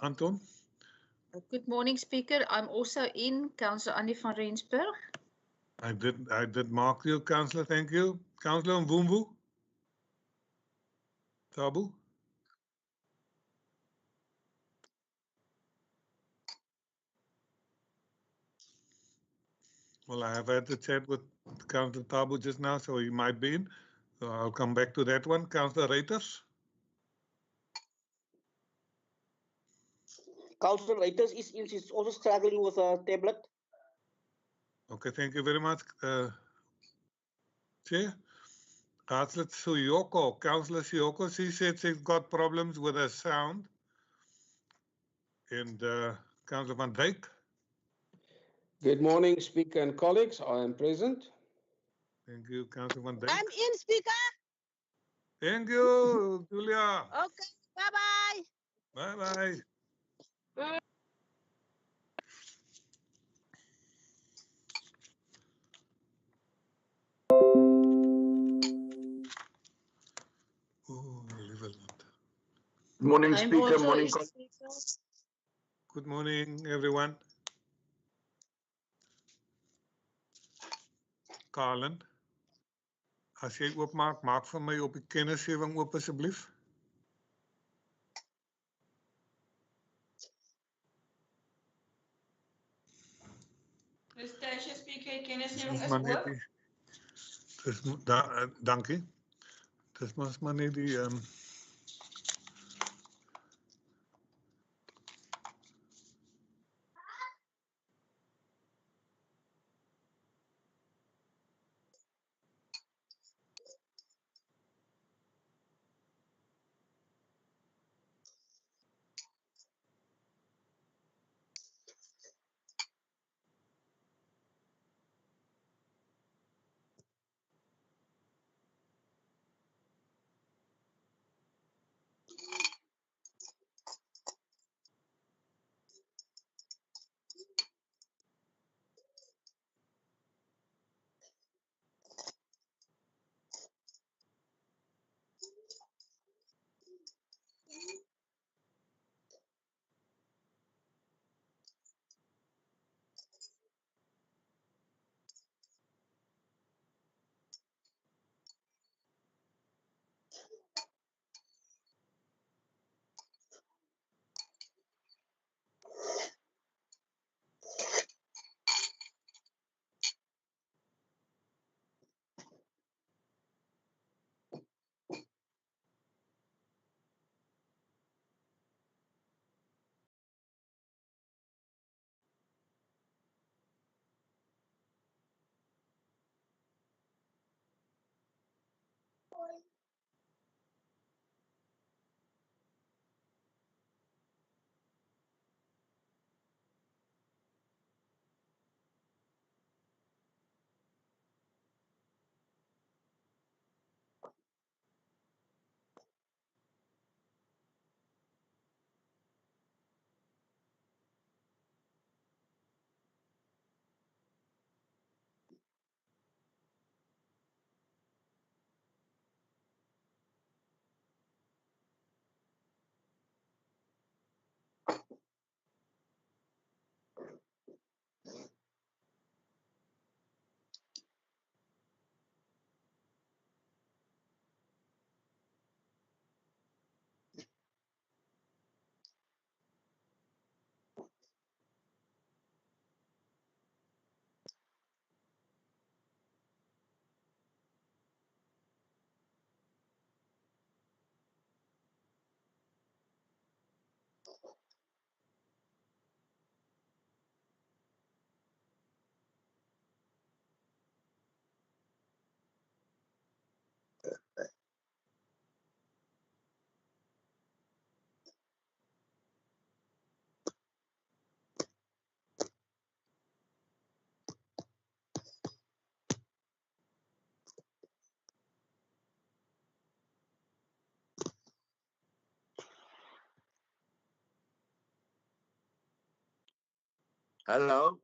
Anton? Good morning, Speaker. I'm also in, Councillor Annie van Rensburg. I did mark you, Councillor. Thank you. Councillor Mvumvu? Tabu? Well, I have had the chat with Councillor Tabu just now, so he might be in. So I'll come back to that one. Councillor Reuters? Councillor Reuters is also struggling with a tablet. Okay, thank you very much, Chair. Councillor Suyoko, Councillor Suyoko, she said she's got problems with her sound. And Councillor Van Dijk? Good morning, Speaker and colleagues. I am present. Thank you, Councillor Van Dijk. I'm in, Speaker. Thank you, Julia. Okay, bye-bye. Bye-bye. Oh, Good morning, I'm Speaker. also Morning, in, Speaker. Good morning, everyone. Carlin, as jy oopmaak, maak vir my op die kennisgewing oop asseblief. Mr. Speaker, kennisgewing is oop. Dankie. Dis mos maar net die Hallo.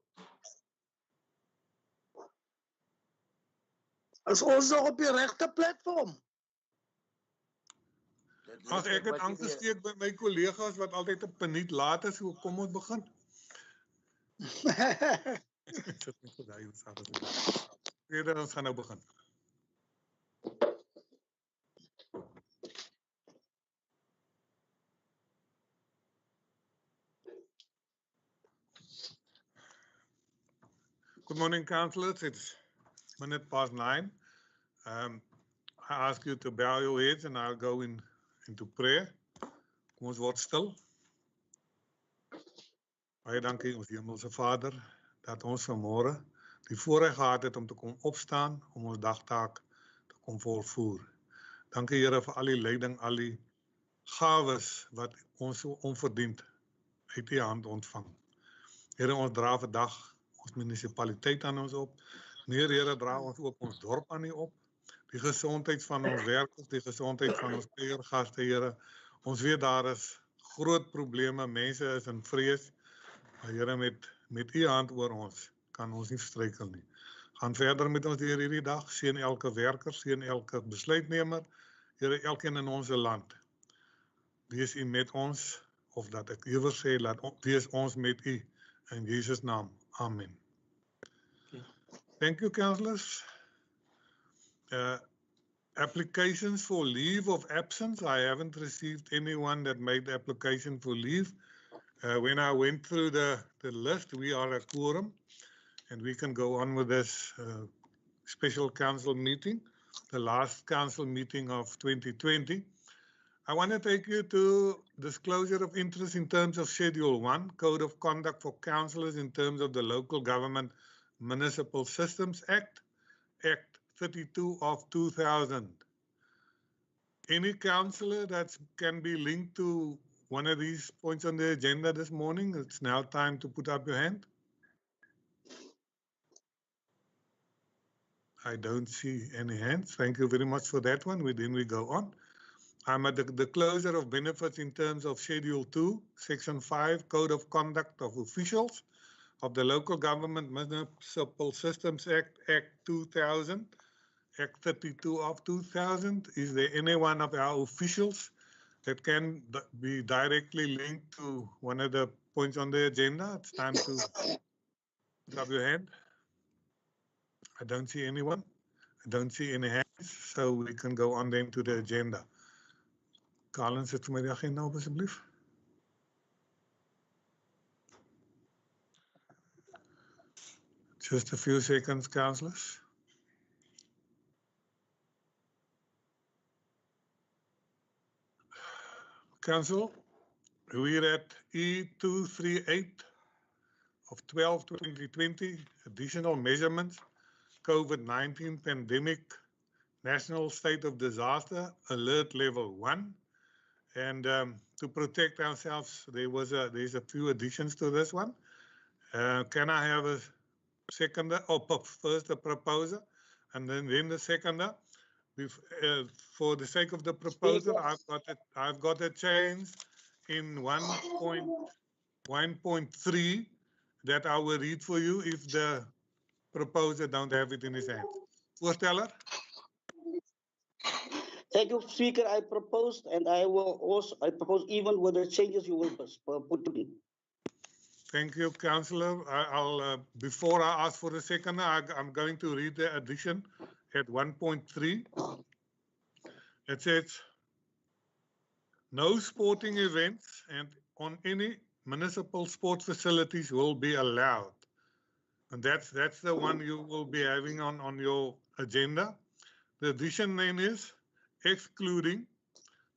Is ons nog op die regte platform? Ag, ek het aangesteek by my kollegas wat altyd 'n minuut laat is, so kom ons begin. Sit net vir daai saak as dit. Eerder ons gaan nou begin. Good morning, councillors. It's 9:15. I ask you to bow your heads and I'll go into prayer. Kom ons word stil. Baie dankie ons Hemelse Vader dat ons vanmôre die voorreg gehad het om te kom opstaan om ons dagtaak te kom volvoer. Dankie Here vir al die leiding, al die gawes wat ons so onverdiend uit U hand ontvang. Here, ons dra vandag ons munisipaliteit aan ons op. Nee, Here, dra ons ook ons dorp aan U op. Die gesondheid van ons werkers, die gesondheid van ons kuiergaste, Here. Ons weet daar is groot probleme, mense is in vrees. Maar Here, met U hand oor ons kan ons nie struikel nie. Gaan verder met ons deur hierdie dag, seën elke werker, seën elke besluitnemer, Here, elkeen in ons land. Wees U met ons, of dat ek liewer sê, wees ons met U, in Jesus' naam. Amen. Thank you, councillors. Applications for leave of absence. I haven't received anyone that made the application for leave. When I went through the list, we are a quorum, and we can go on with this special council meeting, the last council meeting of 2020. I want to take you to disclosure of interest in terms of Schedule 1, Code of Conduct for Councillors in terms of the Local Government Municipal Systems Act, Act 32 of 2000. Any councillor that can be linked to one of these points on the agenda this morning, it's now time to put up your hand. I don't see any hands. Thank you very much for that one. Then we go on. I'm at the closure of benefits in terms of Schedule 2, Section 5, Code of Conduct of Officials of the Local Government Municipal Systems Act, Act 2000, Act 32 of 2000. Is there any one of our officials that can be directly linked to one of the points on the agenda? It's time to put up your hand. I don't see anyone. I don't see any hands, so we can go on then to the agenda. Colin, zet my die agenda op asseblief. Just a few seconds, councillors. Council, we're at E238 of 12/2020, additional measurements, COVID-19 pandemic, national state of disaster, alert level 1. And to protect ourselves, there's a few additions to this one. Can I have a seconder, first the proposer, and then the seconder? For the sake of the proposer, I've got a change in 1.3 that I will read for you if the proposer don't have it in his hand. Voorsteller? Thank you, Speaker. I proposed, and I propose even with the changes you will put in. Thank you, Councillor. Before I ask for the seconder, I'm going to read the addition at 1.3. It says, no sporting events and on any municipal sports facilities will be allowed. And that's the one you will be having on your agenda. The addition then is excluding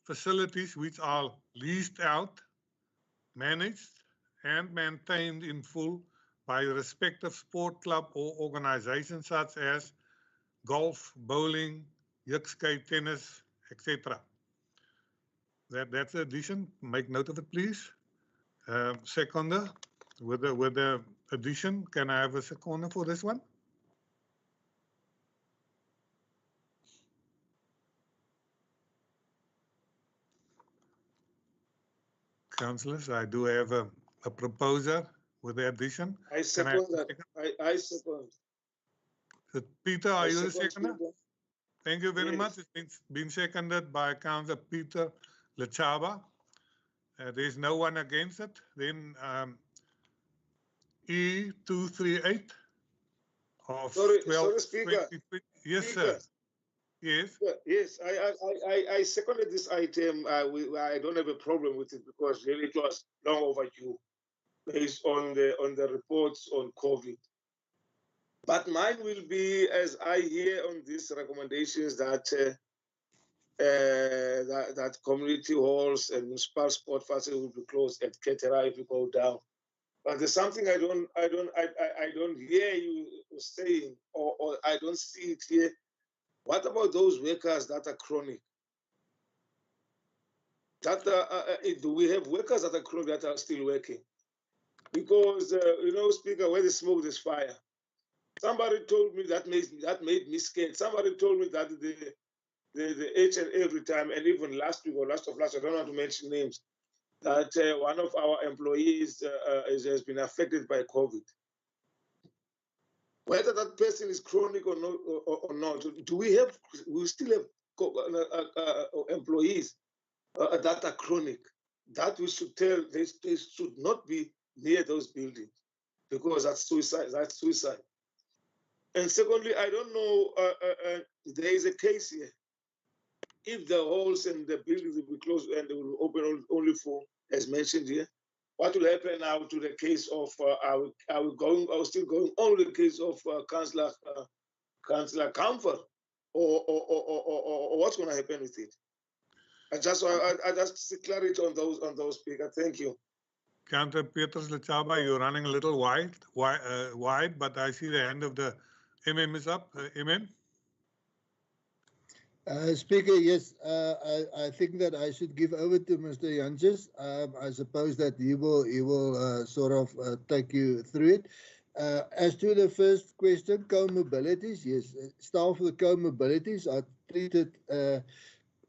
facilities which are leased out, managed and maintained in full by a respective sport club or organization such as golf, bowling, jukskei, tennis, etc. That's the addition. Make note of it, please. Seconder, with the addition, can I have a seconder for this one? Councillors, I do have a proposer with the addition. I second that. I second. So Peter, are you the second, seconder? Speaker. Thank you very Yes. much. It's been seconded by Councillor Peter Lechaba. There's no one against it. Then E238 of Sorry, 12. Speaker. Yes, Speaker. sir. Yes. Yes, I seconded this item. I don't have a problem with it because really it was long overdue based on the reports on COVID. But mine will be, as I hear on these recommendations, that that community halls and municipal sport facilities will be closed at Ketera if you go down. But there's something I don't hear you saying, or I don't see it here. What about those workers that are chronic? That do we have workers that are chronic that are still working? Because Speaker, where there's smoke, there's fire. Somebody told me that made me scared. Somebody told me that the H&A every time, and even last week or last, I don't want to mention names, that one of our employees has been affected by COVID. Whether that person is chronic or not, do we still have employees that are chronic? That we should tell they should not be near those buildings because that's suicide. That's suicide. And secondly, I don't know. There is a case here. If the halls and the buildings will be closed and they will open only for, as mentioned here, what will happen now to the case of are we still going on with the case of Councillor Comfort, or what's going to happen with it? I just see clarity on those speakers. Thank you. Councillor Petrus Lechaba, you're running a little wide, but I see the hand of the MM is up. MM? Speaker, yes, I think that I should give over to Mr. Janches. I suppose that he will sort of take you through it. As to the first question, comorbidities, yes, staff with comorbidities are treated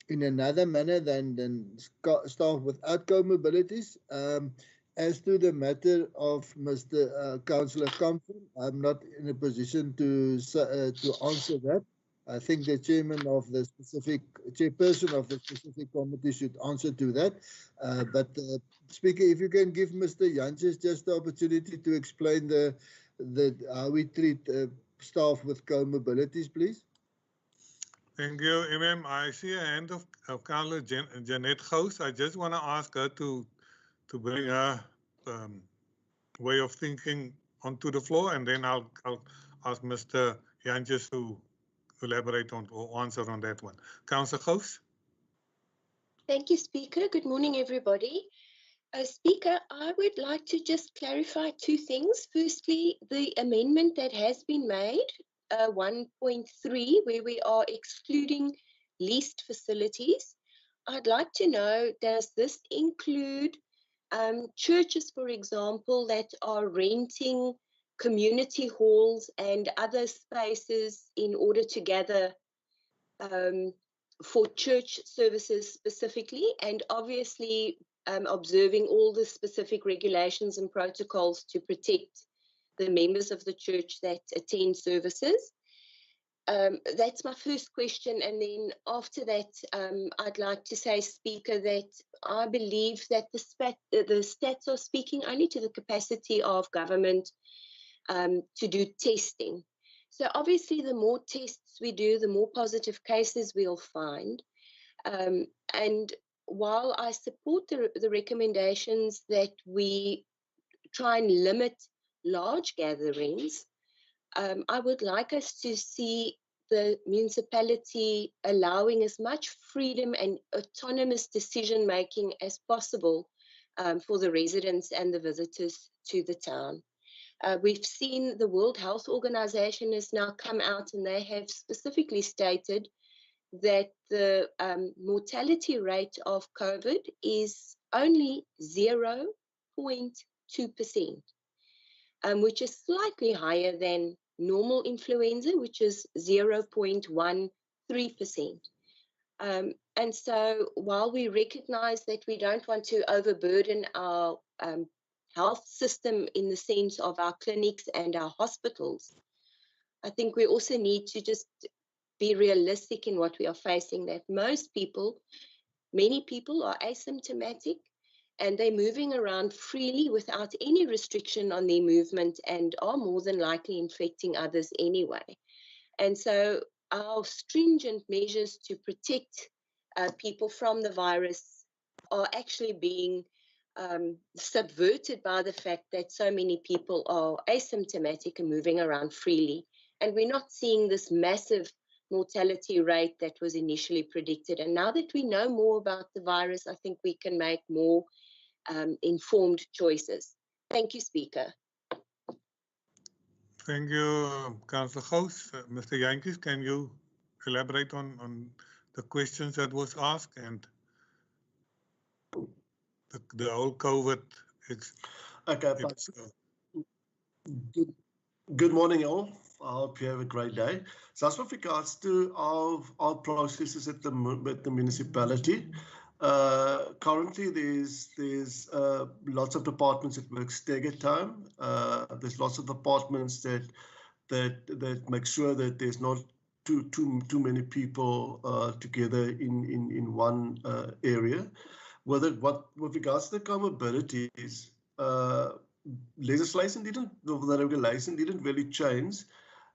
in another manner than staff without comorbidities. As to the matter of Mr. Councillor Comfort, I'm not in a position to answer that. I think the chairperson of the specific committee should answer to that. But Speaker, if you can give Mr. Janches just the opportunity to explain how we treat staff with comorbidities, please. Thank you, MM. I see a hand of Councillor Jeanette Gous. I just want to ask her to bring her way of thinking onto the floor, and then I'll ask Mr. Janches to elaborate on or answer on that one. Councillor Gous. Thank you, Speaker. Good morning, everybody. Speaker, I would like to just clarify two things. Firstly, the amendment that has been made, 1.3, where we are excluding leased facilities. I'd like to know, does this include churches, for example, that are renting community halls and other spaces in order to gather for church services specifically, and obviously observing all the specific regulations and protocols to protect the members of the church that attend services? That's my first question. And then after that, I'd like to say, Speaker, that I believe that the stats are speaking only to the capacity of government to do testing. So obviously, the more tests we do, the more positive cases we'll find. And while I support the recommendations that we try and limit large gatherings, I would like us to see the municipality allowing as much freedom and autonomous decision-making as possible for the residents and the visitors to the town. We've seen the World Health Organization has now come out and they have specifically stated that the mortality rate of COVID is only 0.2%, which is slightly higher than normal influenza, which is 0.13%. And so while we recognize that we don't want to overburden our health system in the sense of our clinics and our hospitals, I think we also need to just be realistic in what we are facing, that most people Many people are asymptomatic and they're moving around freely without any restriction on their movement and are more than likely infecting others anyway. And so our stringent measures to protect people from the virus are actually being subverted by the fact that so many people are asymptomatic and moving around freely. And we're not seeing this massive mortality rate that was initially predicted. And now that we know more about the virus, I think we can make more informed choices. Thank you, Speaker. Thank you, Councillor Gous. Mr. Jantjies, can you elaborate on the questions that was asked and the whole COVID? Okay, good morning, all. I hope you have a great day. So as with regards to our processes at the municipality, currently there's lots of departments that work staggered time. There's lots of departments that make sure that there's not too many people together in one area. With regards to the comorbidities, legislation the regulation didn't really change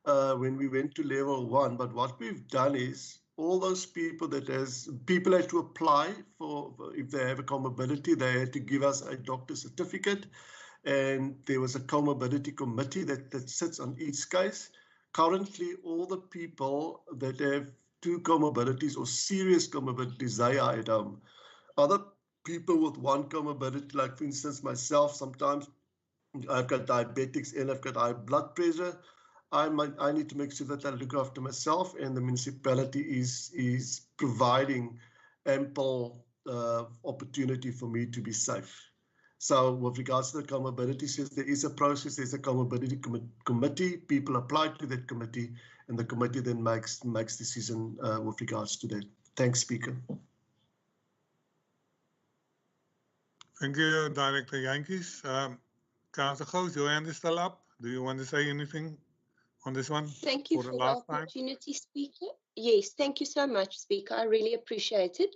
when we went to level 1. But what we've done is all those people people had to apply for if they have a comorbidity, they had to give us a doctor's certificate, and there was a comorbidity committee that sits on each case. Currently, all the people that have 2 comorbidities or serious comorbidities, they are at home. Other people with 1 comorbidity, like for instance myself, sometimes I've got diabetics and I've got high blood pressure. I need to make sure that I look after myself, and the municipality is providing ample opportunity for me to be safe. So with regards to the comorbidities, yes, there is a process. There's a comorbidity committee. People apply to that committee, and the committee then makes decision with regards to that. Thanks, Speaker. Thank you, Director Jantjies. Councillor Gous, your hand is still up. Do you want to say anything on this one? Thank you for the opportunity, Speaker. Yes, thank you so much, Speaker. I really appreciate it.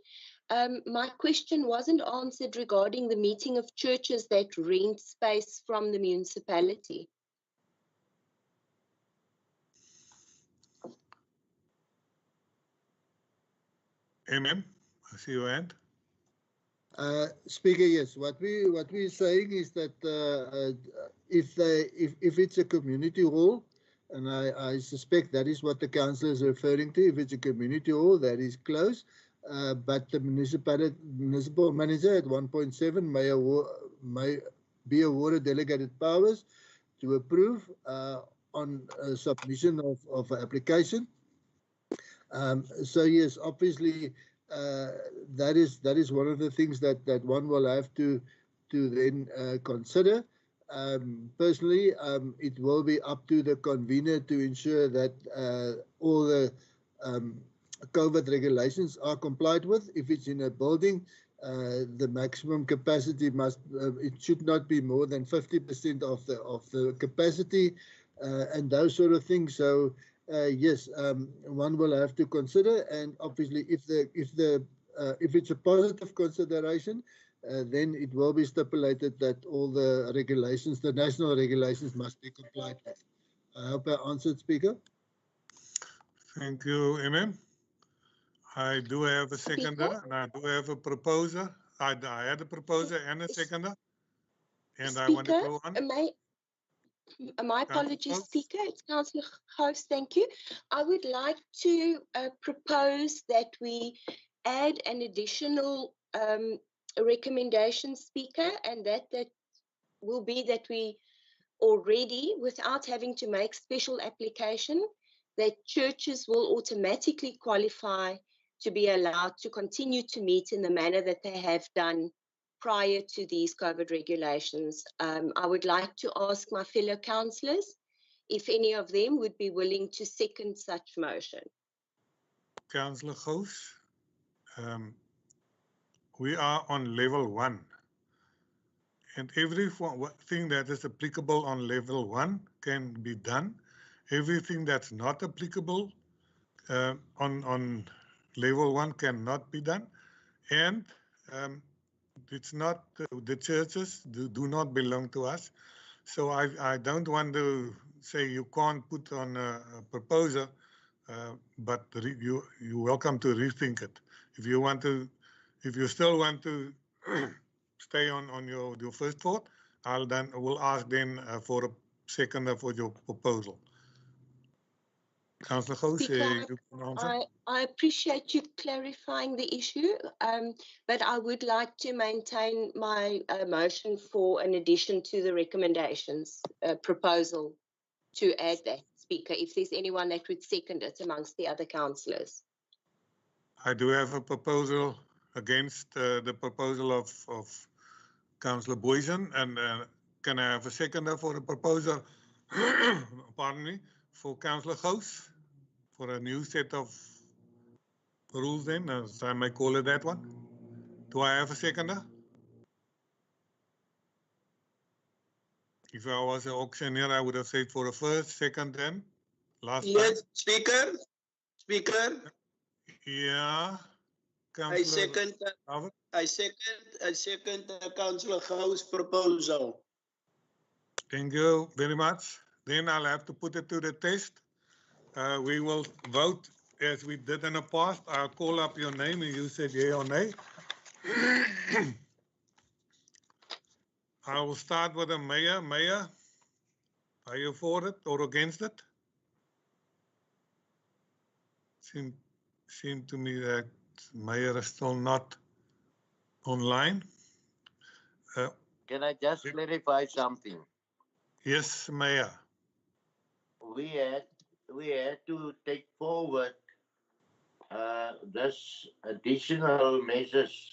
My question wasn't answered regarding the meeting of churches that rent space from the municipality. MM, I see your hand. Speaker, yes. What we're saying is that if it's a community hall, and I suspect that is what the councillor is referring to, if it's a community hall that is closed, but the municipal manager at 1.7 may be awarded delegated powers to approve on submission of application. So yes, obviously. That is one of the things that one will have to then consider. Personally, it will be up to the convener to ensure that all the COVID regulations are complied with. If it's in a building, the maximum capacity it should not be more than 50% of the capacity, and those sort of things. So. Yes, one will have to consider, and obviously, if it's a positive consideration, then it will be stipulated that all the regulations, the national regulations, must be complied with. I hope I answered, Speaker. Thank you, MM. I do have a seconder, and I do have a proposer. I had a proposer and a seconder, and Speaker, I want to go on. My apologies, Speaker. It's Councillor Gous. Thank you. I would like to propose that we add an additional recommendation, Speaker, and that will be that we already, without having to make special application, that churches will automatically qualify to be allowed to continue to meet in the manner that they have done prior to these COVID regulations. I would like to ask my fellow councillors if any of them would be willing to second such motion. Councillor Gous, we are on level 1, and everything that is applicable on level 1 can be done. Everything that's not applicable on level 1 cannot be done. And it's not, the churches do not belong to us. So I don't want to say you can't put on a proposal, but you're welcome to rethink it. If you still want to stay on your first thought, we'll ask then for a seconder for your proposal. Councillor Gous, Speaker, you can answer. I appreciate you clarifying the issue, but I would like to maintain my motion for an addition to the recommendations proposal to add that, Speaker, if there's anyone that would second it amongst the other councillors. I do have a proposal against the proposal of Councillor Boysen, and can I have a seconder for the proposal, pardon me, for Councillor Gous, for a new set of rules then, as I may call it that one. Do I have a seconder? If I was an auctioneer, I would have said for a first, second, and last Yes, time. Speaker, Yeah. I second Councillor Gou's proposal. Thank you very much. Then I'll have to put it to the test. We will vote as we did in the past. I'll call up your name and you said yea or nay. I will start with the mayor. Mayor, are you for it or against it? Seemed to me that mayor is still not online. Can I just clarify something? Yes, mayor. We had to take forward this additional measures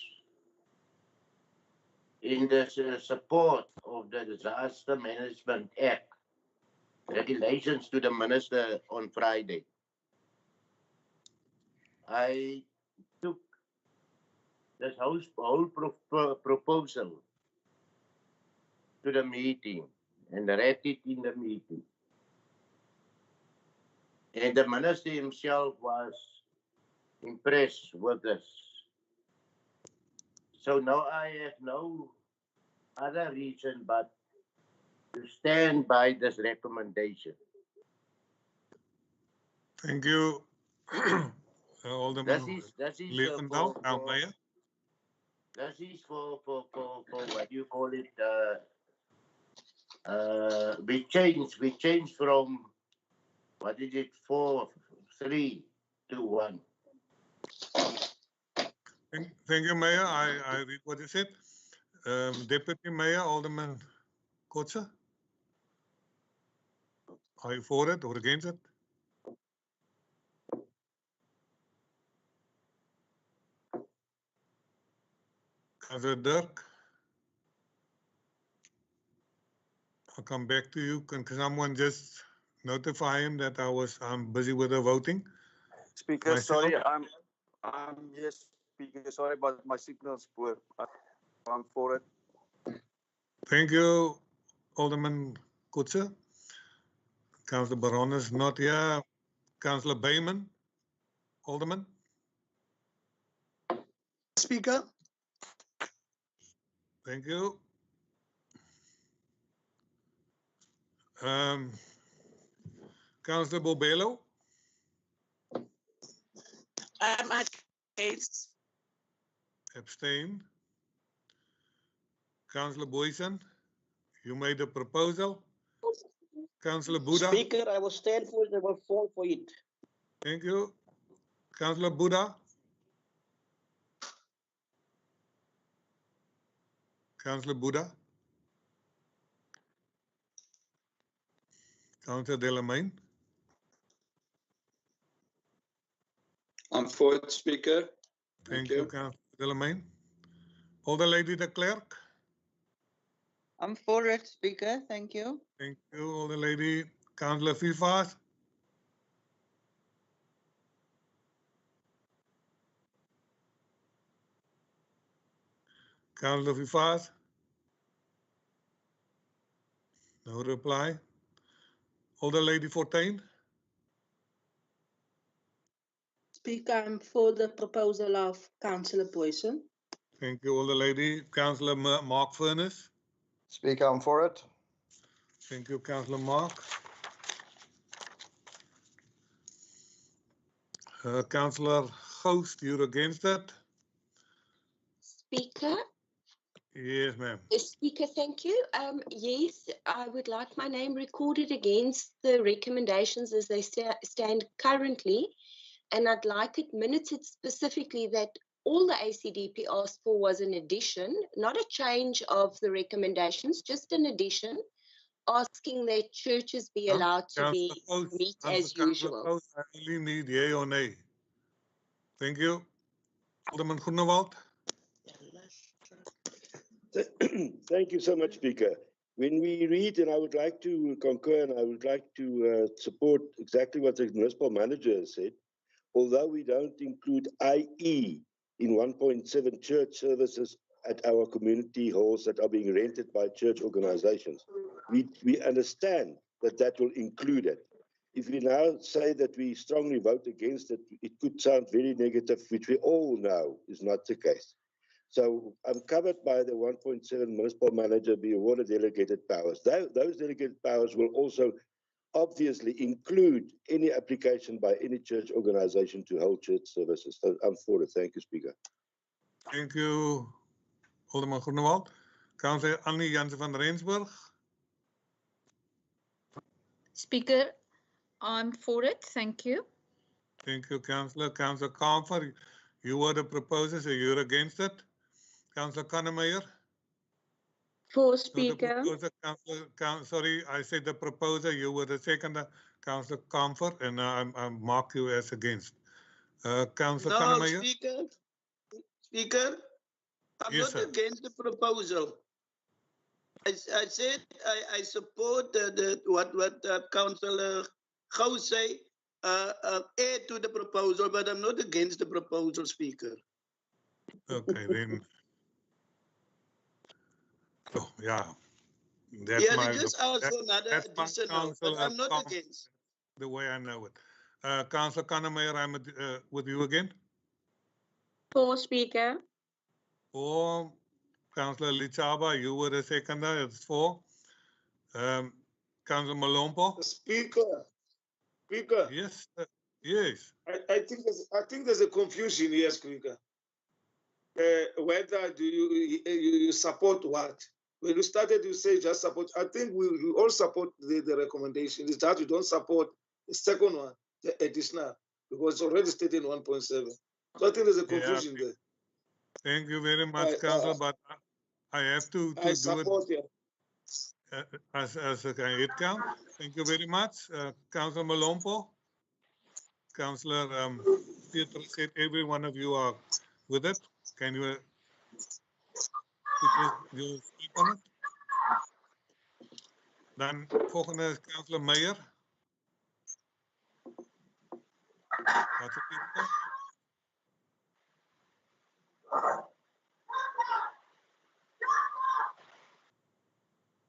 in the support of the Disaster Management Act regulations to the minister on Friday. I took this whole proposal to the meeting and read it in the meeting. And the minister himself was impressed with this. So now I have no other reason but to stand by this recommendation. Thank you. Alderman That is Levendahl, our mayor. That is for what you call it. We changed from what is it 4-3 to 1. Thank you, Mayor. I read what you said. Deputy Mayor Alderman Kotze, are you for it or against it? Councillor Dirk, I'll come back to you. Can someone just notify him that I'm busy with the voting? Speaker, Myself. sorry, I'm yes, Speaker, sorry, but my signal's poor. I'm for it. Thank you, Alderman Kotze. Councillor Baron is not here. Councillor Bayman, Alderman. Speaker. Thank you. Councillor Bobello. I'm against. Abstain. Councillor Boysen, you made a proposal. Councillor Buddha. Speaker, I will stand for it. I will fall for it. Thank you. Councillor Buddha. Councillor Buddha. Councillor Delamain. I'm for it, Speaker. Thank you, Councillor Delamain. Older Lady de Klerk. I'm for it, Speaker. Thank you. Thank you, Older Lady. Councillor Vivas. Councillor Vivas. No reply. Older Lady Fortuin. Speaker, I'm for the proposal of Councillor Boyson. Thank you, older lady. Councillor Mark Furness. Speaker, I'm for it. Thank you, Councillor Mark. Councillor Ghost, you're against it? Speaker? Yes, ma'am. Speaker, thank you. Yes, I would like my name recorded against the recommendations as they stand currently, and I'd like it minuted specifically that all the ACDP asked for was an addition, not a change of the recommendations, just an addition, asking that churches be allowed to meet as usual. I only need yea or nay. Thank you. Alderman Groenewald. Thank you so much, Speaker. When we read, and I would like to concur, and I would like to support exactly what the municipal manager has said, although we don't include IE in 1.7 church services at our community halls that are being rented by church organizations, we understand that that will include it. If we now say that we strongly vote against it, it could sound very negative, which we all know is not the case. So I'm covered by the 1.7 municipal manager be awarded delegated powers. Those delegated powers will also obviously include any application by any church organization to hold church services. So I'm for it. Thank you, Speaker. Thank you, Alderman Groenewald. Councillor Annie Jansen van Rensburg. Speaker, I'm for it. Thank you. Thank you, Councillor. Councillor Kamfer, you were the proposer, so you're against it. Councillor Kannemeyer. For Speaker. Sorry, I said the proposer, you were the seconder, Councillor Kamfer, and I mark you as against. Councillor Kannemeyer. Speaker, I'm Yes, not sir. against the proposal. I said I support what Councillor Gou say, add to the proposal, but I'm not against the proposal, Speaker. Okay, then. Oh, yeah. That's Yeah, my, they just asked for another additional, but I'm not against. The way I know it. Councillor Kannemeyer, I'm with you again. For Speaker. For Councillor Lichaba, you were the seconder. It's for. Councillor Malompo. Speaker. Yes. Yes. I think there's a confusion here, Speaker. Whether do you support what? When you started, you say just support. I think we all support the recommendation. It's that you don't support the second one, the additional, because it's already stated in 1.7. So I think there's a confusion there. Thank you very much, Councillor, but I have to I do support it as a head count. Thank you very much. Councillor Malompo. Councillor Peter said every one of you are with it. Can you speak on it? Dan volgende is Councillor Meyer. Wat is dit?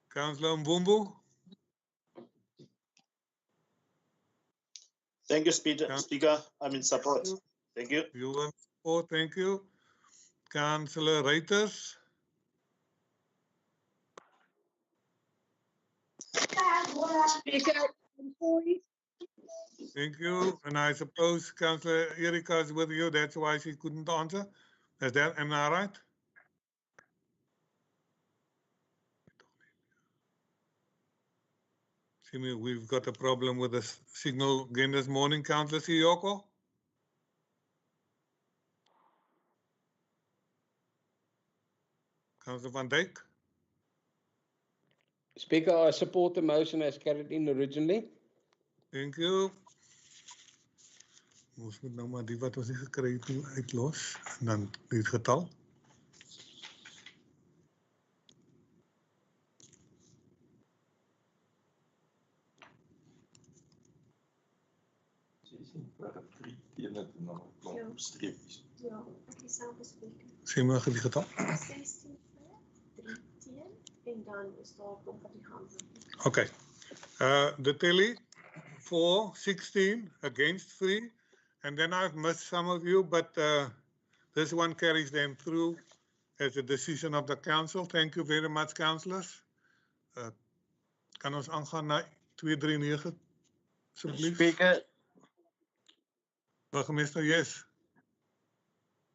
Councillor Mbumbu. Thank you, Speaker. I'm in support. Thank you. You are in support. Thank you. Councillor Reuters. Speaker, Thank you. And I suppose Councillor Erika is with you. That's why she couldn't answer. Am I right? See, we've got a problem with the signal again this morning. Councillor Siyoko. Councillor Van Dijk. Speaker, I support the motion as carried in originally. Thank you. Ons moet nou maar die wat ons nie gekry het nie uitlos en dan die getal. Sê maar die getal. 16 3 teen en dan is daar kom van die hande. Okay. The tally for 16 against 3 And then I've missed some of you, but this one carries them through as a decision of the council. Thank you very much, councillors. Kan ons aangaan na 239 asseblief? Speaker, Burgemeester, yes.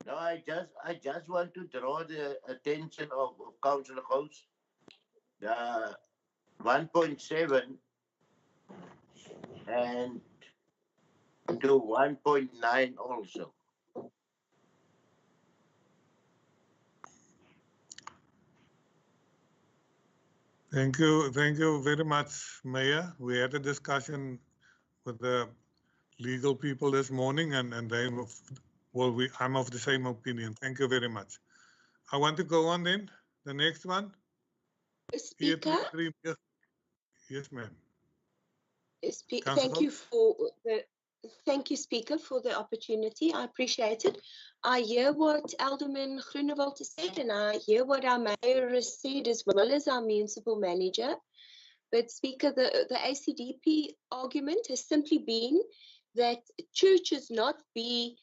no, I just want to draw the attention of Councillor Gous. The 1.7 and to 1.9 also. Thank you very much, Mayor. We had a discussion with the legal people this morning, and they, well, I'm of the same opinion. Thank you very much. I want to go on then. The next one. Speaker. Yes, ma'am. Thank you, Speaker, for the opportunity. I appreciate it. I hear what Alderman Groenewald has said, and I hear what our mayor has said, as well as our municipal manager. But, Speaker, the ACDP argument has simply been that churches not be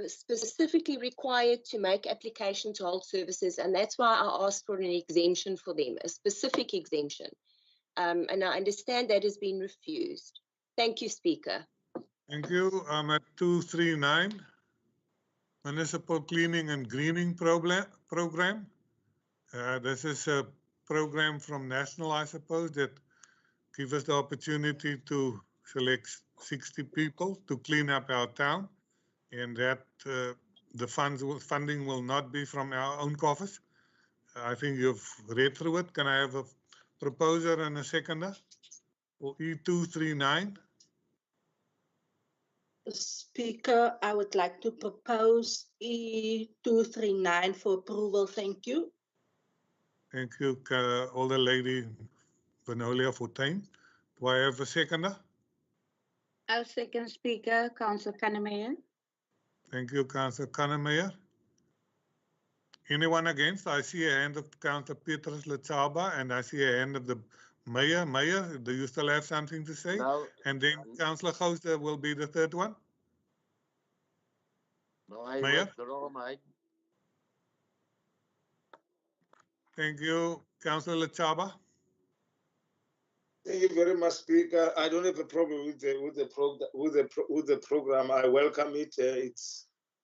specifically required to make application to hold services, and that's why I asked for an exemption for them, a specific exemption. And I understand that has been refused. Thank you, Speaker. Thank you. I'm at 239, Municipal Cleaning and Greening Program. This is a program from National, I suppose, that gives us the opportunity to select 60 people to clean up our town, and that the funding will not be from our own coffers. I think you've read through it. Can I have a proposer and a seconder for E239? Speaker, I would like to propose E239 for approval. Thank you. Thank you, Older Lady Vanolia Fortuin. Do I have a seconder? I'll second, Speaker, Councillor Kannemeyer. Thank you, Councillor Kannemeyer. Anyone against? I see a hand of Councillor Petrus Letsaba, and I see a hand of the Mayor. Mayor, do you still have something to say? No. And then Councillor Gous will be the third one. No, I Mayor? withdraw mine. Thank you, Councillor Letsaba. Thank you very much, Speaker. I don't have a problem with the program. I welcome it.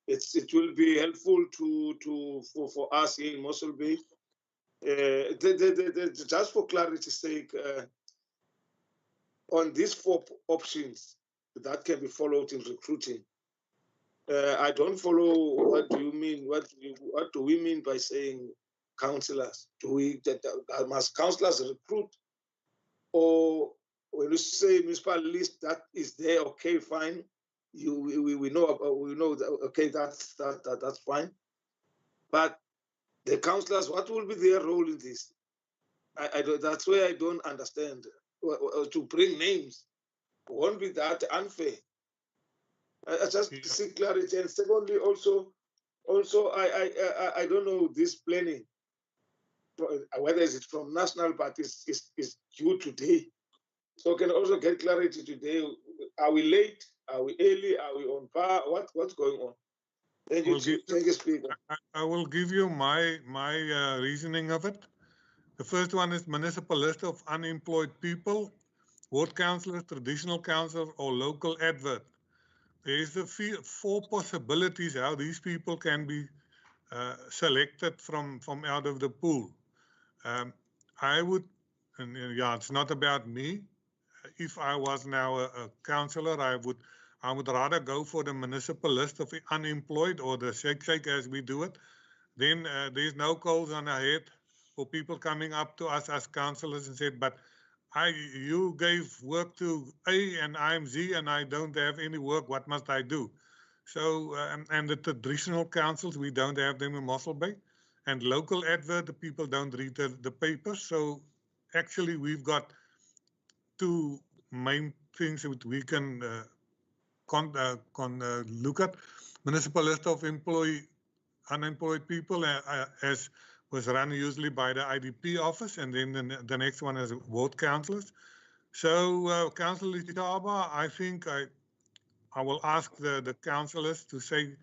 It will be helpful for us here in Mossel Bay. Just for clarity's sake, on these 4 options that can be followed in recruiting, I don't follow. What do you mean? What do we mean by saying councillors? Must councillors recruit? Or when you say municipal list, that is there, okay, fine. We know that, okay, that's fine. But the councillors, what will be their role in this? That's where I don't understand. To bring names won't be that unfair. I just seek clarity. And secondly, also I don't know this planning, whether it's from national, but is due today. So can also get clarity today. Are we late? Are we early? Are we on par? What's going on? Thank you, thank you, Speaker. I will give you my reasoning of it. The first one is municipal list of unemployed people, ward councillors, traditional councillors, or local advert. There is the 4 possibilities how these people can be selected from out of the pool. I would, and yeah, it's not about me. If I was now a councillor, I would rather go for the municipal list of unemployed, or the shake as we do it. Then there's no calls on our head for people coming up to us as councillors and said, but you gave work to A and I'm Z and I don't have any work, what must I do? So, and the traditional councils, we don't have them in Mossel Bay. And local advert, the people don't read the papers. So actually we've got 2 main things that we can look at. Municipal list of unemployed people, as was run usually by the IDP office, and then the next one is ward councillors. So, Councillor Letsaba, I think I will ask the councillors to say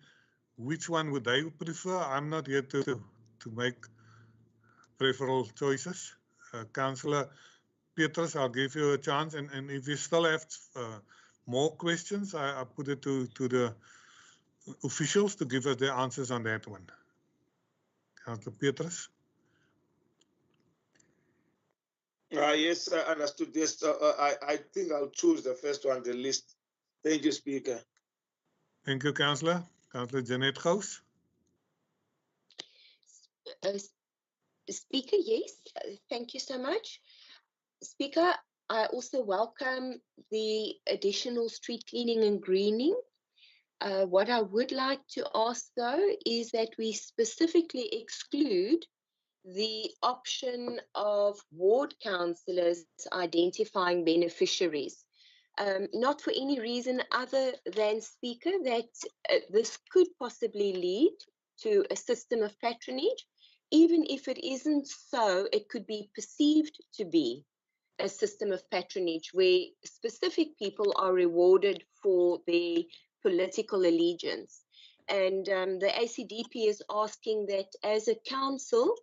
which one would they prefer. I'm not here to make preferable choices. Councillor Petrus, I'll give you a chance, and if you still have more questions, I put it to the officials to give us their answers on that one. Councillor Petrus. Yes, I understood. Yes, I think I'll choose the first one, the list. Thank you, Speaker. Thank you, Councillor. Councillor Janet Gous. Speaker, yes, thank you so much. Speaker, I also welcome the additional street cleaning and greening. What I would like to ask, though, is that we specifically exclude the option of ward councillors identifying beneficiaries. Not for any reason other than, Speaker, that this could possibly lead to a system of patronage. Even if it isn't so, it could be perceived to be a system of patronage where specific people are rewarded for their political allegiance. And the ACDP is asking that as a council,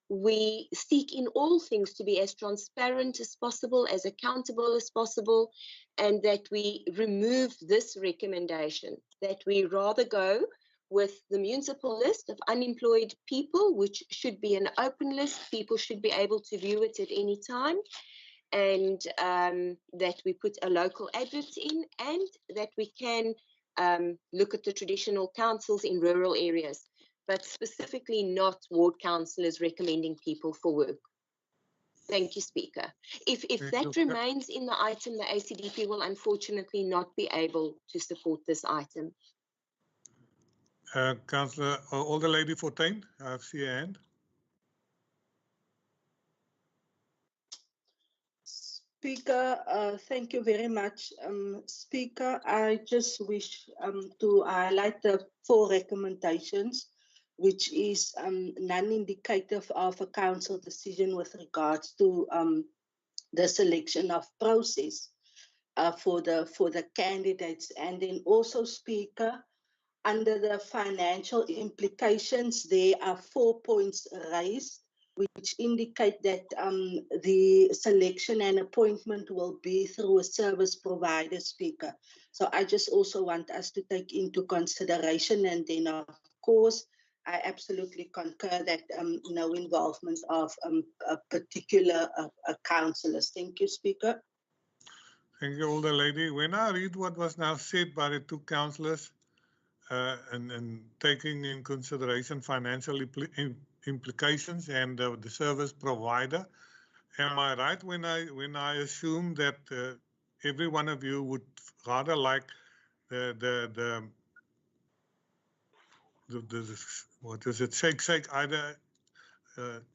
we seek in all things to be as transparent as possible, as accountable as possible, and that we remove this recommendation, that we rather go with the municipal list of unemployed people, which should be an open list. People should be able to view it at any time, and that we put a local advert in, and that we can look at the traditional councils in rural areas, but specifically not ward councillors recommending people for work. Thank you, Speaker. If that remains in the item, the ACDP will unfortunately not be able to support this item. Councillor, Older Lady Fortuin, I see a hand. Speaker, thank you very much. Speaker, I just wish to highlight the 4 recommendations, which is non-indicative of a council decision with regards to the selection of process for the candidates. And then also, Speaker, under the financial implications, there are 4 points raised, which indicate that the selection and appointment will be through a service provider, Speaker. So I just also want us to take into consideration, and then of course, I absolutely concur that no involvement of a particular councillors. Thank you, Speaker. Thank you, Older Lady. When I read what was now said by the 2 councillors, and taking in consideration financial implications and the service provider, am I right when I assume that every one of you would rather like the what is it, shake either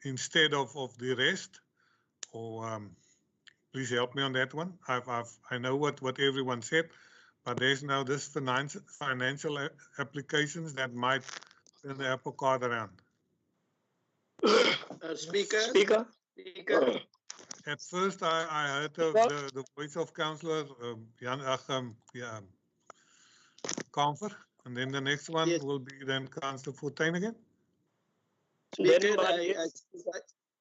instead of the rest, or please help me on that one. I know what everyone said, but there's now this financial applications that might turn the apple cart around. Speaker. At first, I heard the voice of Councillor Kamfer, and then the next one will be then Councillor Fortuin again. Speaker,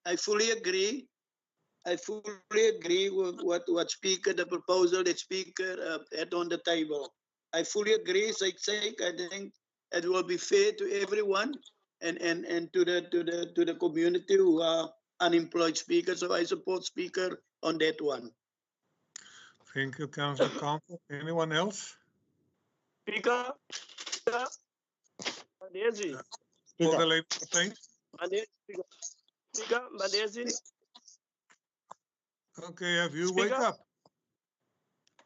I fully agree. I fully agree with what Speaker, the proposal that Speaker had on the table. I fully agree. I think it will be fair to everyone and to the community who are unemployed, Speaker. So I support Speaker on that one. Thank you, Councillor Kamfer. Anyone else? Speaker. Madezi. Older Lady Fortuin. Speaker, Madezi. Okay, have you wake up?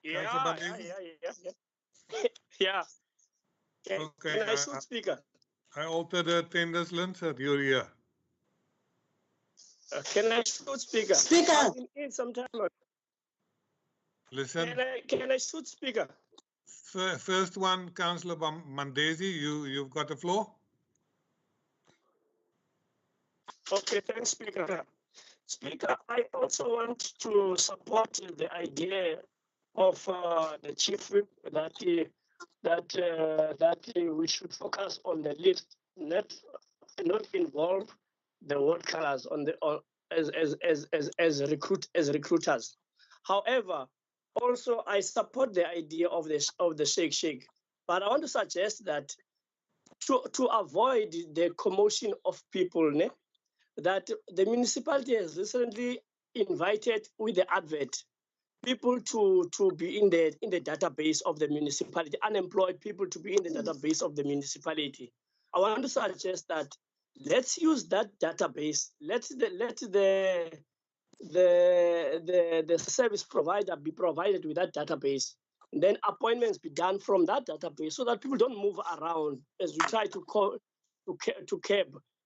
Yeah. Yeah. Okay. Can I shoot, Speaker? I altered the attendance list at your ear. Can I shoot, Speaker? Speaker. I've been in some time ago. Listen. Can I shoot, Speaker? First one, Councillor Mandezi, you've got the floor. Okay, thanks, Speaker. Speaker, I also want to support the idea of the chief whip that that we should focus on the list, not involve the word colors on the as recruiters. However, also I support the idea of the shake, but I want to suggest that to avoid the commotion of people, that the municipality has recently invited with the advert people to be in the database of the municipality, unemployed people to be in the database of the municipality. I want to suggest that let's use that database. Let the service provider be provided with that database. And then appointments be done from that database so that people don't move around as we try to curb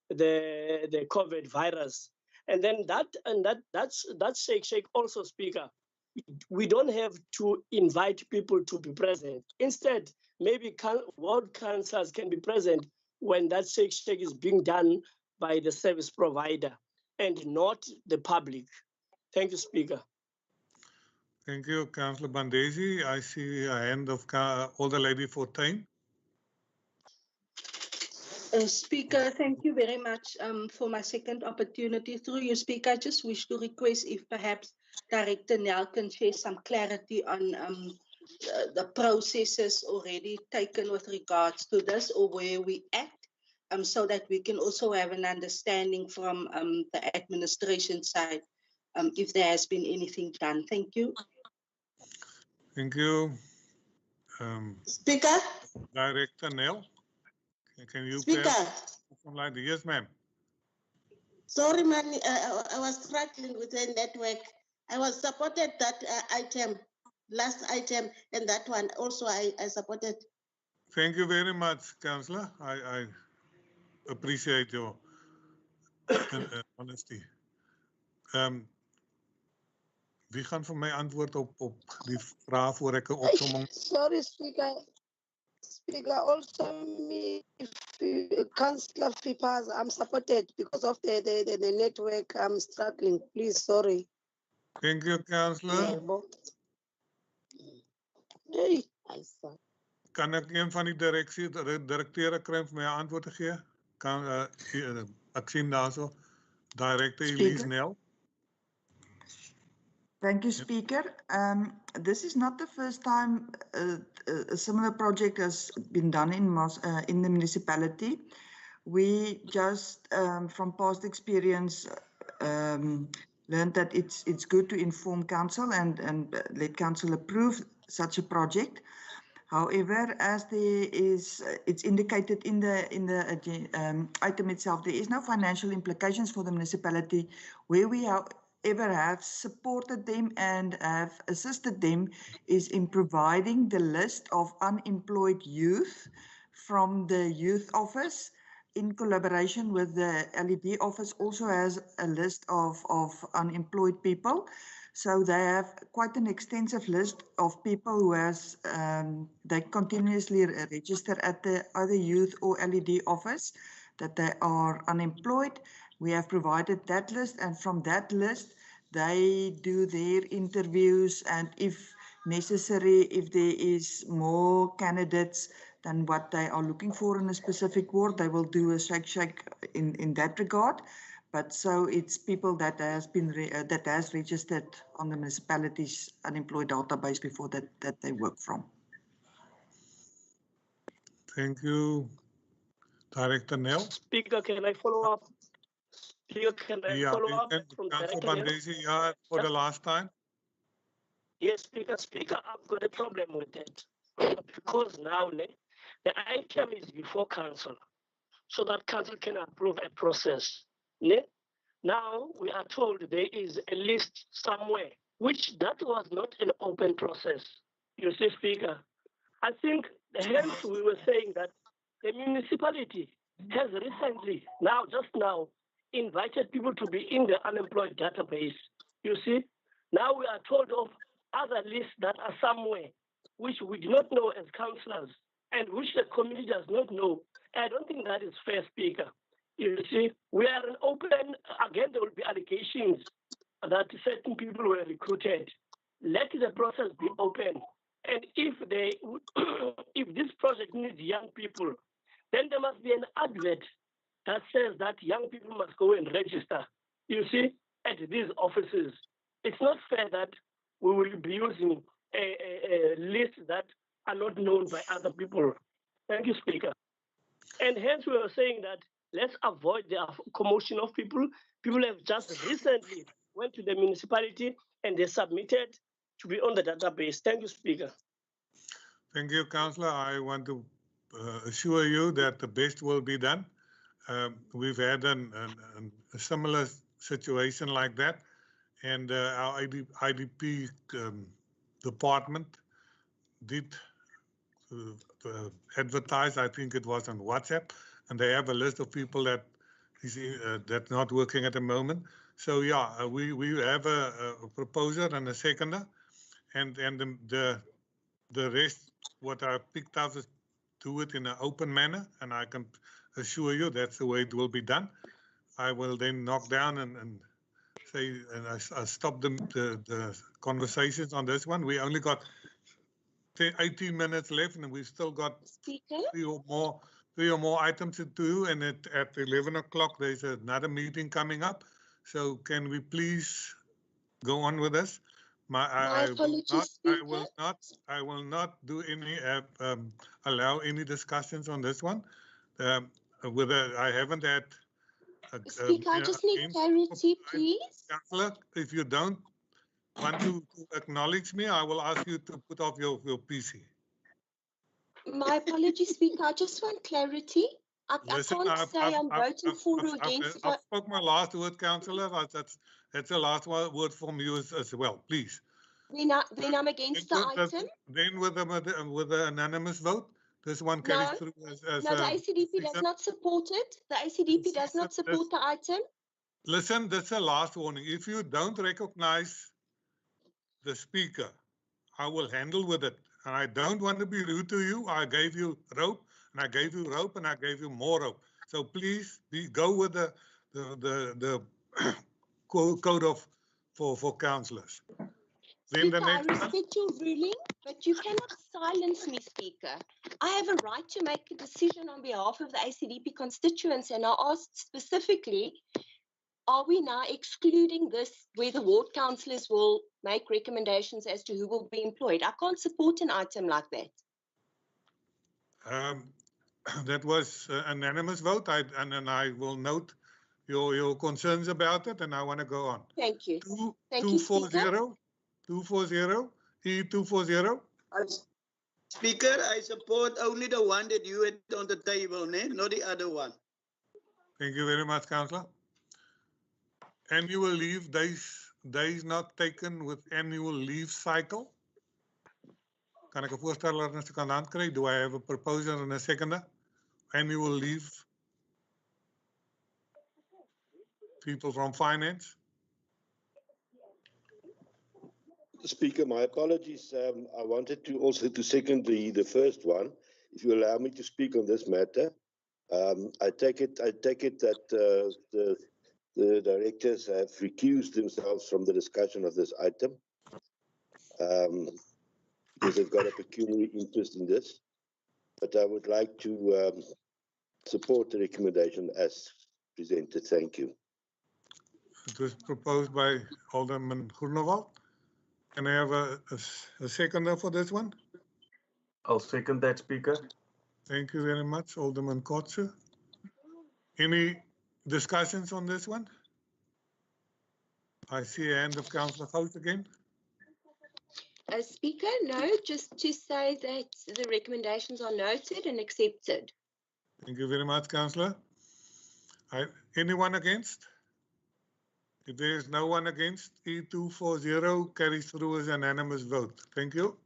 the COVID virus. And then that's shake also, Speaker. We don't have to invite people to be present. Instead, maybe ward councillors can be present when that shake is being done by the service provider and not the public. Thank you, Speaker. Thank you, Councillor Bandesi. I see a hand of Older Lady Fortuin. Speaker, thank you very much for my second opportunity. Through you, Speaker, I just wish to request if perhaps Director Nel can share some clarity on the processes already taken with regards to this or where we at, so that we can also have an understanding from the administration side if there has been anything done. Thank you. Thank you. Speaker? Director Nel, can you Speaker? Like yes, ma'am. Sorry, man, I was struggling with the network. I was supported that item, last item, and that one also I supported. Thank you very much, Councillor. I appreciate your honesty. Wie gaan voor mij antwoord op die vraag voor ik opzomming? Sorry, Speaker. Speaker, also me, Councillor Fipas, I'm supported because of the network. I'm struggling. Please, sorry. Thank you, Councillor. Hey, Kan ik een van die directeuren krijgen voor mij antwoord te geven? Ik zie daar zo. Director Elise Nel. Thank you, Speaker. This is not the first time a similar project has been done in the municipality. We just, from past experience, learned that it's good to inform council and let council approve such a project. However, as it's indicated in the item itself, there is no financial implications for the municipality where we ever have supported them and have assisted them is in providing the list of unemployed youth from the youth office in collaboration with the LED office also has a list of unemployed people. So they have quite an extensive list of people who they continuously register at the other youth or LED office that they are unemployed. We have provided that list, and from that list, they do their interviews, and if necessary, if there is more candidates than what they are looking for in a specific ward, they will do a shake in that regard. But so it's people that has registered on the municipality's unemployed database before that they work from. Thank you, Director Nel. Speaker, can I follow up? Speaker, can I follow up from Councillor Director Nel? Bandesi, for the last time. Yes, Speaker, I've got a problem with that. Because now the item is before council, so that council can approve a process. Now we are told there is a list somewhere, which that was not an open process. You see, Speaker, I think hence we were saying that the municipality has recently, just now, invited people to be in the unemployed database. You see, now we are told of other lists that are somewhere, which we do not know as councillors, and which the community does not know. I don't think that is fair, Speaker. You see, we are an open, again, there will be allegations that certain people were recruited. Let the process be open And if they if this project needs young people, then there must be an advert that says that young people must go and register, you see, at these offices. It's not fair that we will be using a list that are not known by other people. Thank you, Speaker. And hence we are saying that let's avoid the commotion of people. People have just recently went to the municipality and they submitted to be on the database. Thank you, Speaker. Thank you, Councillor. I want to assure you that the best will be done. We've had a similar situation like that, and our IDP department did advertise. I think it was on WhatsApp, and they have a list of people that is that's not working at the moment. So yeah, we have a proposer and a seconder, and the rest, what I picked up is do it in an open manner, and I can assure you that's the way it will be done. I will then knock down and say, and I stop the conversations on this one. We only got 18 minutes left, and we've still got three or more items to do. And at 11 o'clock, there's another meeting coming up. So can we please go on with this? I will not do any allow any discussions on this one. Whether I haven't had. Speaker, I just need clarity, please. Councillor, if you don't want to acknowledge me, I will ask you to put off your PC. My apologies, Speaker. I just want clarity. Listen, I can't say I'm voting for or against. I spoke my last word, Councillor. That's the last word from you as well, please. Then I'm against the item. Then with the anonymous vote, this one carries through as no, the ACDP does not support it. The ACDP does not support the item. Listen, that's the last warning. If you don't recognize the speaker, I will handle with it. And I don't want to be rude to you. I gave you rope, and I gave you rope, and I gave you more rope. So please go with the code of for councillors. Speaker, I respect your ruling, but you cannot silence me, Speaker. I have a right to make a decision on behalf of the ACDP constituents, and I asked specifically, are we now excluding this where the ward councillors will make recommendations as to who will be employed? I can't support an item like that. That was an unanimous vote, and I will note your concerns about it, and I want to go on. Thank you. 240, E240. Speaker, I support only the one that you had on the table, not the other one. Thank you very much, Councillor. Annual leave, days not taken with annual leave cycle. Kan ek 'n voorsteller as ek aan hand kry? Do I have a proposer and a seconder? Annual leave. People from finance. Speaker, my apologies. I wanted to also second the first one. If you allow me to speak on this matter, I take it that the directors have recused themselves from the discussion of this item because they've got a peculiar interest in this. But I would like to support the recommendation as presented. Thank you. It was proposed by Alderman Groenewald. Can I have a seconder for this one? I'll second that, Speaker. Thank you very much, Alderman Kotze. Any discussions on this one? I see a hand of Councillor Gous again. Speaker, no, just to say that the recommendations are noted and accepted. Thank you very much, Councillor. Anyone against? If there is no one against, E240 carries through as an unanimous vote. Thank you.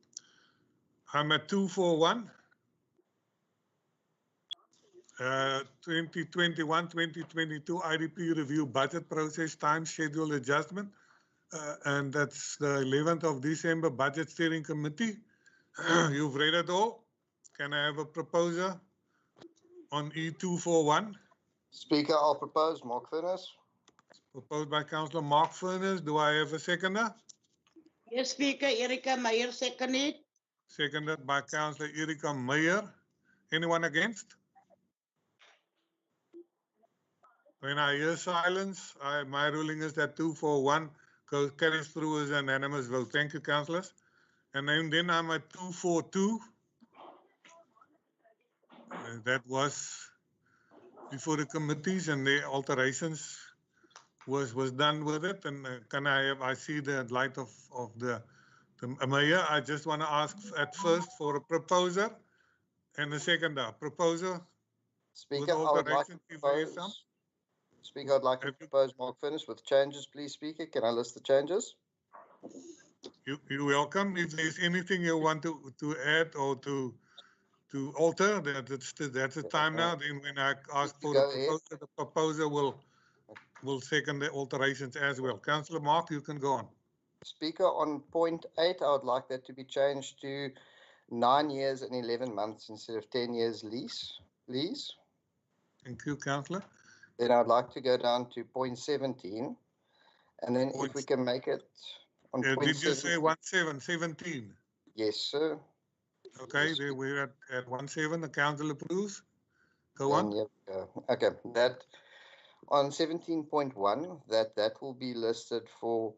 I'm at 241. 2021-2022 IDP review budget process time schedule adjustment. And that's the 11th of December budget steering committee. You've read it all. Can I have a proposer on E241? Speaker, I'll propose Mark Furness. Proposed by Councillor Mark Furness. Do I have a seconder? Yes, Speaker, Erika Meyer, second it. seconded by Councillor Erika Meyer. Anyone against? When I hear silence, my ruling is that 2-4-1 carries through as an unanimous vote. Thank you, councillors. And then I'm at 2-4-2. That was before the committees and the alterations was done with it. And I see the light of the mayor. I just want to ask at first for a proposer and a seconder. Proposer with Speaker, I would like to alteration. If there is some. propose. Speaker, I'd like to propose Mark Furnace with changes, please, Speaker. Can I list the changes? You're welcome. If there's anything you want to add or to alter, that's the time now. Then when I ask for the proposer, the proposer will second the alterations as well. Councillor Mark, you can go on. Speaker, on point 8, I would like that to be changed to 9 years and 11 months instead of 10 years lease, please. Thank you, Councillor. Then I'd like to go down to point 17, and then if we can make it on point Did you 17. say 17? Yes, sir. Okay, Yes, then we're at 17. The council approves. Go then, on. yep, okay, that on 17.1, that will be listed for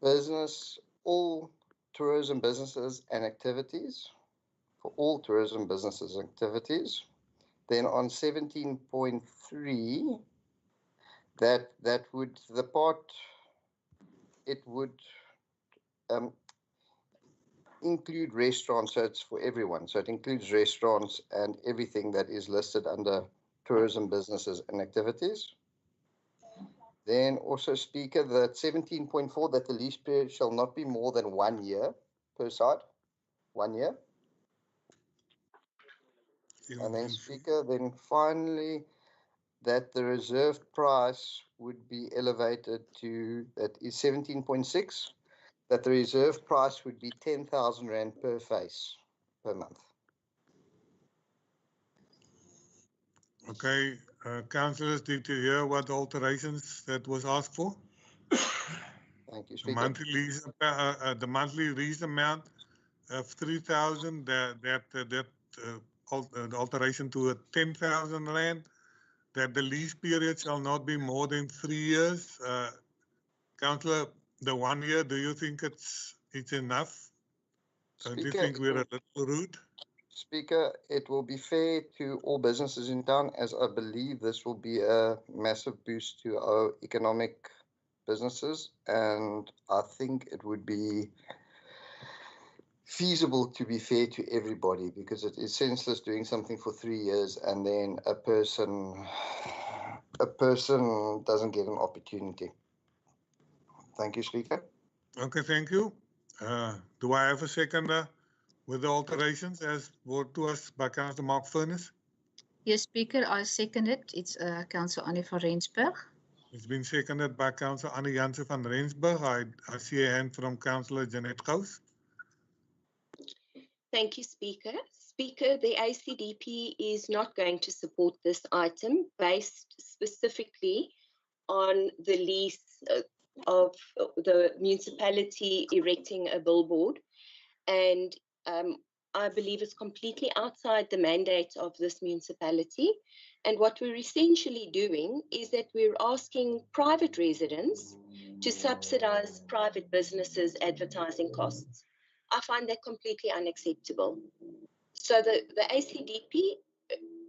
business, all tourism businesses and activities, for all tourism businesses and activities. Then on 17.3, that would, the part, it would include restaurants, so it's for everyone. So it includes restaurants and everything that is listed under tourism businesses and activities. Then also, Speaker, that 17.4, that the lease period shall not be more than 1 year per side. 1 year. And then, Speaker, then finally, that the reserve price would be elevated to, that is 17.6, that the reserve price would be 10,000 Rand per face per month. Okay, councillors, did you hear what alterations that was asked for? Thank you, The Speaker. monthly lease amount of 3,000. The alteration to a 10,000 Rand. That the lease period shall not be more than 3 years. Councillor, the 1 year, do you think it's enough? Don't you think we're a little rude? Speaker, it will be fair to all businesses in town, as I believe this will be a massive boost to our economic businesses, and I think it would be feasible to be fair to everybody, because it is senseless doing something for 3 years and then a person doesn't get an opportunity. Thank you, Speaker. Okay, thank you. Do I have a seconder with the alterations as brought to us by Councillor Mark Furnace? Yes, Speaker, I second it. It's Councillor Annie van Rensburg. It's been seconded by Councillor Annie Jansen van Rensburg. I see a hand from Councillor Jeanette Gous. Thank you, Speaker. Speaker, the ACDP is not going to support this item based specifically on the lease of the municipality erecting a billboard. And I believe it's completely outside the mandate of this municipality. And what we're essentially doing is that we're asking private residents to subsidize private businesses' advertising costs. I find that completely unacceptable. So the ACDP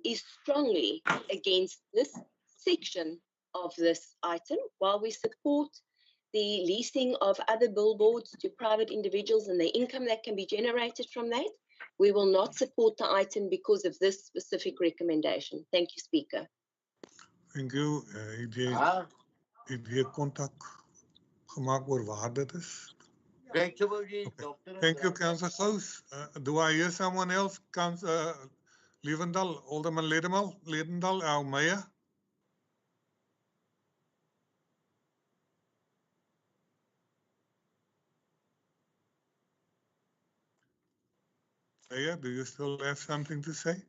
is strongly against this section of this item, while we support the leasing of other billboards to private individuals and the income that can be generated from that. We will not support the item because of this specific recommendation. Thank you, Speaker. Thank you. Het jy kontak gemaak oor waar dit is? Thank you, Councillor Gous. Do I hear someone else? Levendal, Alderman Ledendal, our mayor. Mayor, do you still have something to say?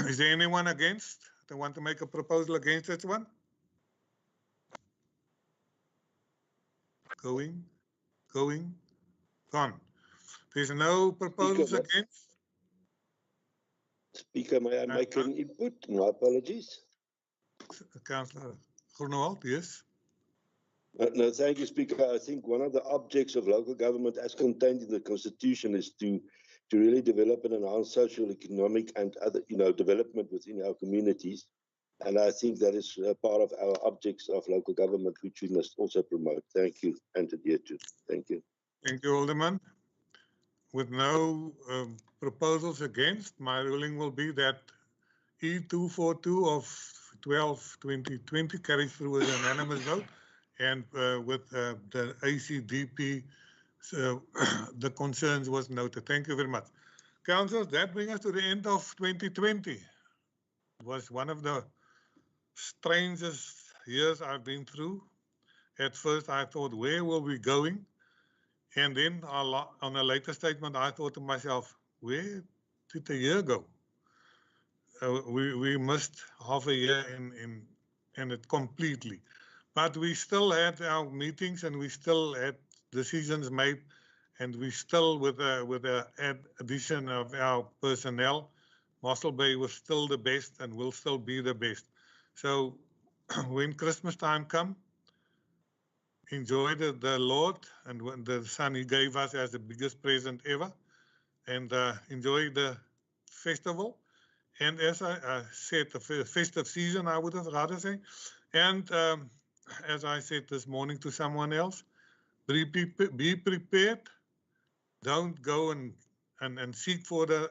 Is there anyone against? They want to make a proposal against this one? Going, gone. There's no proposals Speaker, against? Speaker, may I make an input? My apologies. Councillor Groenewald, yes. No, thank you, Speaker. I think one of the objects of local government as contained in the Constitution is to really develop and enhance social, economic and other, development within our communities. And I think that is part of our objects of local government, which we must also promote. Thank you and adhere to. Thank you. Thank you, Alderman. With no proposals against, my ruling will be that E242 of 12/2020 carries through with an unanimous vote, and with the ACDP, so the concerns was noted. Thank you very much. Councillors, that brings us to the end of 2020. It was one of the strangest years I've been through. At first, I thought, where were we going? And then on a later statement, I thought to myself, where did the year go? We missed half a year in it completely. But we still had our meetings and we still had decisions made, and we still, with the addition of our personnel, Mossel Bay was still the best and will still be the best. So when Christmas time comes, enjoy the Lord and when the Son He gave us as the biggest present ever, and enjoy the festival. And as I said, the festive season, I would have rather say. And as I said this morning to someone else, be prepared. Don't go and seek for the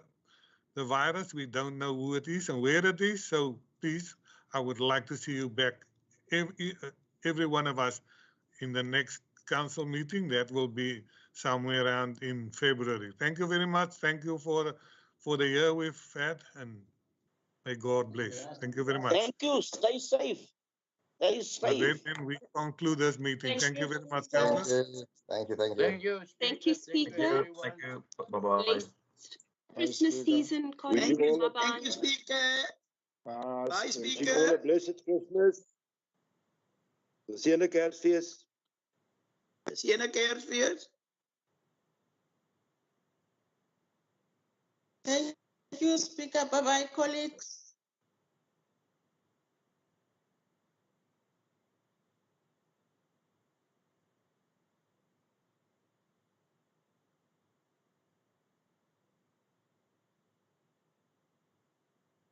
virus. We don't know who it is and where it is. So please, I would like to see you back, every one of us, in the next council meeting. That will be somewhere around in February. Thank you very much. Thank you for the year we've had, and may God bless. Thank you very much. Thank you. Stay safe. Stay safe. Then we conclude this meeting. Thank you very much, Thank councillors. you. Thank you. Thank you. Thank you, Speaker. Thank you. Bye-bye. Blessed Christmas season, colleagues. Bye-bye. Thank you, Speaker. Bye, Wishing all a Speaker. blessed Christmas. Geseënde Kersfees. Geseënde Kersfees. Thank you, Speaker. Bye-bye, colleagues.